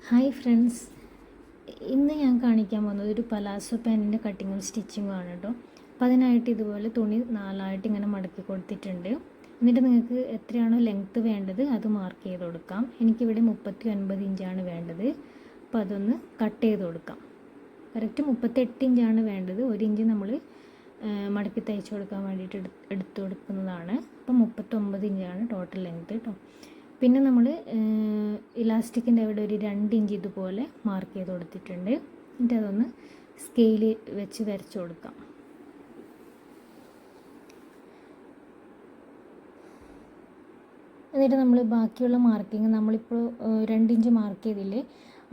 Hi friends, ഇന്ന് ഞാൻ കാണിക്കാൻ പോകുന്നത് ഒരു പലാസോ പാൻറ്റിൻ്റെ കട്ടിങ്ങും സ്റ്റിച്ചിങ്ങും ആണ് കേട്ടോ. അപ്പോൾ അതിനായിട്ട് ഇതുപോലെ തുണി നാലായിട്ട് ഇങ്ങനെ മടക്കി കൊടുത്തിട്ടുണ്ട്. എന്നിട്ട് നിങ്ങൾക്ക് എത്രയാണോ ലെങ്ത്ത് വേണ്ടത് അത് മാർക്ക് ചെയ്ത് കൊടുക്കാം. എനിക്കിവിടെ 39 ഇഞ്ചാണ് വേണ്ടത്. അപ്പോൾ അതൊന്ന് കട്ട് ചെയ്ത് കൊടുക്കാം. കറക്റ്റ് 38 ഇഞ്ചാണ് വേണ്ടത്. 1 ഇഞ്ച് നമ്മൾ മടക്കി തയ്ച്ചു കൊടുക്കാൻ വേണ്ടിയിട്ട് എടുത്തു കൊടുക്കുന്നതാണ്. അപ്പോൾ 39 ഇഞ്ചാണ് ടോട്ടൽ ലെങ്ത്ത് കേട്ടോ. പിന്നെ നമ്മൾ ഇലാസ്റ്റിക്കിൻ്റെ അവിടെ ഒരു 2 ഇഞ്ച് ഇതുപോലെ മാർക്ക് ചെയ്ത് കൊടുത്തിട്ടുണ്ട്. എന്നിട്ട് അതൊന്ന് സ്കെയിൽ വെച്ച് വരച്ചു കൊടുക്കാം. എന്നിട്ട് നമ്മൾ ബാക്കിയുള്ള മാർക്കിങ് നമ്മളിപ്പോൾ 2 ഇഞ്ച് മാർക്ക് ചെയ്തില്ലേ,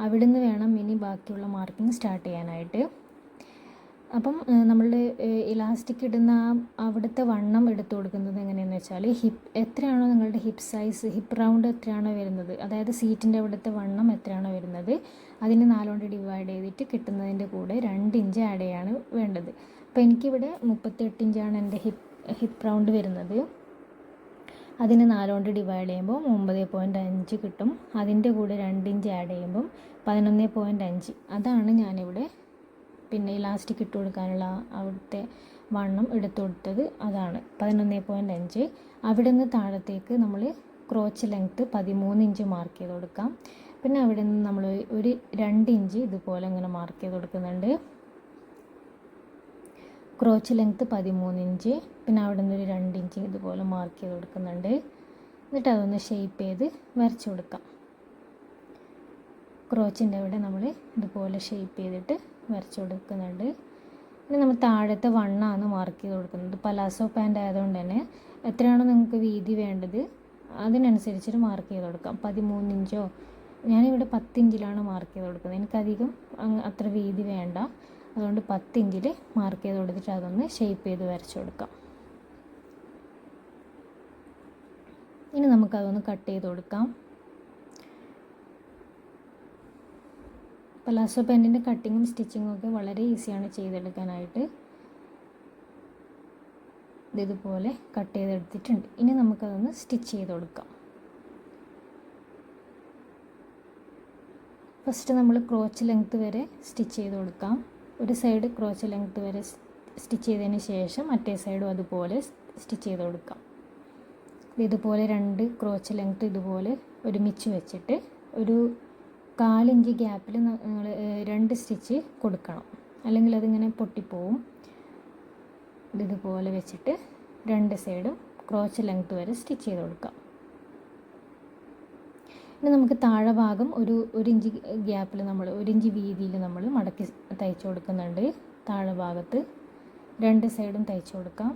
അവിടെ നിന്ന് വേണം ഇനി ബാക്കിയുള്ള മാർക്കിങ് സ്റ്റാർട്ട് ചെയ്യാനായിട്ട്. അപ്പം നമ്മളുടെ ഇലാസ്റ്റിക് ഇടുന്ന അവിടുത്തെ വണ്ണം എടുത്തു കൊടുക്കുന്നത് എങ്ങനെയാണെന്ന് വെച്ചാൽ, എത്രയാണോ നിങ്ങളുടെ ഹിപ്പ് റൗണ്ട് എത്രയാണോ വരുന്നത്, അതായത് സീറ്റിൻ്റെ അവിടുത്തെ വണ്ണം എത്രയാണോ വരുന്നത് അതിന് 4 കൊണ്ട് ഡിവൈഡ് ചെയ്തിട്ട് കിട്ടുന്നതിൻ്റെ കൂടെ 2 ഇഞ്ച് ആഡ് ചെയ്യാണ് വേണ്ടത്. അപ്പോൾ എനിക്കിവിടെ 38 ഇഞ്ചാണ് എൻ്റെ ഹിപ്പ് റൗണ്ട് വരുന്നത്. അതിന് 4 കൊണ്ട് ഡിവൈഡ് ചെയ്യുമ്പോൾ 9.5 കിട്ടും. അതിൻ്റെ കൂടെ 2 ഇഞ്ച് ആഡ് ചെയ്യുമ്പം 11.5. അതാണ് ഞാനിവിടെ പിന്നെ ഇലാസ്റ്റിക് ഇട്ട് കൊടുക്കാനുള്ള അവിടുത്തെ വണ്ണം എടുത്തു കൊടുത്തത്. അതാണ് 11.5. അവിടെ നിന്ന് താഴത്തേക്ക് നമ്മൾ ക്രോച്ച് ലെങ്ത്ത് 13 ഇഞ്ച് മാർക്ക് ചെയ്ത് കൊടുക്കാം. പിന്നെ അവിടെ നിന്ന് നമ്മൾ ഒരു 2 ഇഞ്ച് ഇതുപോലെ ഇങ്ങനെ മാർക്ക് ചെയ്ത് കൊടുക്കുന്നുണ്ട്. Crotch length 13 inch. പിന്നെ അവിടെ നിന്ന് ഒരു 2 ഇഞ്ച് ഇതുപോലെ മാർക്ക് ചെയ്ത് കൊടുക്കുന്നുണ്ട്. എന്നിട്ട് അതൊന്ന് ഷേപ്പ് ചെയ്ത് വരച്ചു കൊടുക്കാം. ക്രോച്ചിൻ്റെ അവിടെ നമ്മൾ ഇതുപോലെ ഷേപ്പ് ചെയ്തിട്ട് വരച്ചു കൊടുക്കുന്നുണ്ട്. ഇനി നമ്മൾ താഴത്തെ വണ്ണമാണ് മാർക്ക് ചെയ്ത് കൊടുക്കുന്നത്. പലാസോ പാൻ്റ് ആയതുകൊണ്ട് തന്നെ എത്രയാണോ നിങ്ങൾക്ക് വീതി വേണ്ടത് അതിനനുസരിച്ചിട്ട് മാർക്ക് ചെയ്ത് കൊടുക്കാം. 13 ഇഞ്ചോ, ഞാനിവിടെ 10 ഇഞ്ചിലാണ് മാർക്ക് ചെയ്ത് കൊടുക്കുന്നത്. എനിക്കധികം അത്ര വീതി വേണ്ട, അതുകൊണ്ട് 10 ഇഞ്ചിൽ മാർക്ക് ചെയ്ത് കൊടുത്തിട്ട് അതൊന്ന് ഷേപ്പ് ചെയ്ത് വരച്ചു കൊടുക്കാം. ഇനി നമുക്കതൊന്ന് കട്ട് ചെയ്ത് കൊടുക്കാം. പലാസോ പാൻറ്റിൻ്റെ കട്ടിങ്ങും സ്റ്റിച്ചിങ്ങും ഒക്കെ വളരെ ഈസിയാണ് ചെയ്തെടുക്കാനായിട്ട്. ഇതുപോലെ കട്ട് ചെയ്തെടുത്തിട്ടുണ്ട്. ഇനി നമുക്കതൊന്ന് സ്റ്റിച്ച് ചെയ്ത് കൊടുക്കാം. ഫസ്റ്റ് നമ്മൾ ക്രോച്ച് ലെങ്ത്ത് വരെ സ്റ്റിച്ച് ചെയ്ത് കൊടുക്കാം. ഒരു സൈഡ് ക്രോച്ച് ലെങ്ത്ത് വരെ സ്റ്റിച്ച് ചെയ്തതിന് ശേഷം മറ്റേ സൈഡും അതുപോലെ സ്റ്റിച്ച് ചെയ്ത് കൊടുക്കാം. ഇതുപോലെ 2 ക്രോച്ച് ലെങ്ത്ത് ഇതുപോലെ ഒരുമിച്ച് വെച്ചിട്ട് ഒരു 1/4 ഇഞ്ച് ഗ്യാപ്പിൽ നിങ്ങൾ 2 സ്റ്റിച്ച് കൊടുക്കണം, അല്ലെങ്കിൽ അതിങ്ങനെ പൊട്ടിപ്പോവും. ഇതുപോലെ വെച്ചിട്ട് 2 സൈഡും ക്രോച്ച് ലെങ്ത്ത് വരെ സ്റ്റിച്ച് ചെയ്ത് കൊടുക്കാം. ഇനി നമുക്ക് താഴെ ഭാഗം ഒരു ഇഞ്ച് ഗ്യാപ്പിൽ നമ്മൾ 1 ഇഞ്ച് വീതിയിൽ നമ്മൾ മടക്കി തയ്ച്ചു കൊടുക്കുന്നുണ്ട്. താഴെ ഭാഗത്ത് 2 സൈഡും തയ്ച്ചു കൊടുക്കാം.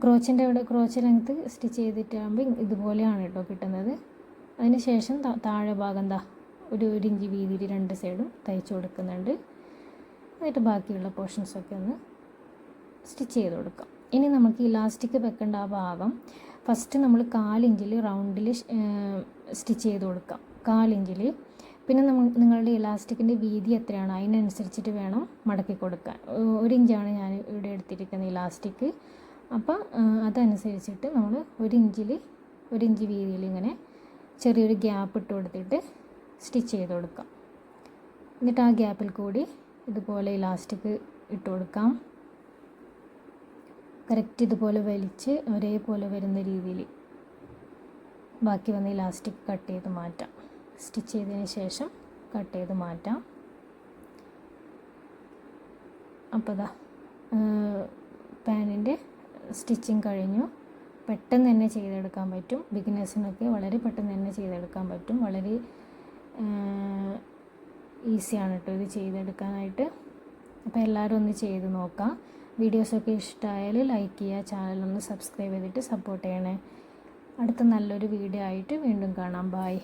ക്രോച്ചിൻ്റെ അവിടെ ക്രോച്ച് ലെങ്ത്ത് സ്റ്റിച്ച് ചെയ്തിട്ടാകുമ്പോൾ ഇതുപോലെയാണ് കേട്ടോ കിട്ടുന്നത്. അതിന് ശേഷം താഴെ ഭാഗം ഒരു ഇഞ്ച് വീതിയിൽ 2 സൈഡും തയ്ച്ചു കൊടുക്കുന്നുണ്ട്. എന്നിട്ട് ബാക്കിയുള്ള പോർഷൻസൊക്കെ ഒന്ന് സ്റ്റിച്ച് ചെയ്ത് കൊടുക്കാം. ഇനി നമുക്ക് ഇലാസ്റ്റിക് വെക്കേണ്ട ആ ഭാഗം ഫസ്റ്റ് നമ്മൾ 1/4 ഇഞ്ചിൽ റൗണ്ടിൽ സ്റ്റിച്ച് ചെയ്ത് കൊടുക്കാം. 1/4 ഇഞ്ചിൽ. പിന്നെ നിങ്ങളുടെ ഇലാസ്റ്റിക്കിൻ്റെ വീതി എത്രയാണോ അതിനനുസരിച്ചിട്ട് വേണം മടക്കി കൊടുക്കാൻ. 1 ഇഞ്ചാണ് ഞാൻ ഇവിടെ എടുത്തിരിക്കുന്ന ഇലാസ്റ്റിക്. അപ്പോൾ അതനുസരിച്ചിട്ട് നമ്മൾ 1 ഇഞ്ച് വീതിയിൽ ഇങ്ങനെ ചെറിയൊരു ഗ്യാപ്പ് ഇട്ട് കൊടുത്തിട്ട് സ്റ്റിച്ച് ചെയ്ത് കൊടുക്കാം. എന്നിട്ട് ആ ഗ്യാപ്പിൽ കൂടി ഇതുപോലെ ഇലാസ്റ്റിക് ഇട്ട് കൊടുക്കാം. കറക്റ്റ് ഇതുപോലെ വലിച്ച് ഒരേപോലെ വരുന്ന രീതിയിൽ ബാക്കി വന്ന ഇലാസ്റ്റിക് കട്ട് ചെയ്ത് മാറ്റാം. സ്റ്റിച്ച് ചെയ്തതിന് ശേഷം കട്ട് ചെയ്ത് മാറ്റാം. അപ്പോൾ പാനിൻ്റെ സ്റ്റിച്ചിങ് കഴിഞ്ഞു. പെട്ടെന്ന് തന്നെ ചെയ്തെടുക്കാൻ പറ്റും. ബിഗിനേഴ്സിനൊക്കെ വളരെ പെട്ടെന്ന് തന്നെ ചെയ്തെടുക്കാൻ പറ്റും. വളരെ ഈസിയാണ് കേട്ടോ ഇത് ചെയ്തെടുക്കാനായിട്ട്. അപ്പോൾ എല്ലാവരും ഒന്ന് ചെയ്ത് നോക്കാം. വീഡിയോസൊക്കെ ഇഷ്ടമായാൽ ലൈക്ക് ചെയ്യുക, ചാനലൊന്ന് സബ്സ്ക്രൈബ് ചെയ്തിട്ട് സപ്പോർട്ട് ചെയ്യണേ. അടുത്ത നല്ലൊരു വീഡിയോ ആയിട്ട് വീണ്ടും കാണാം. ബൈ.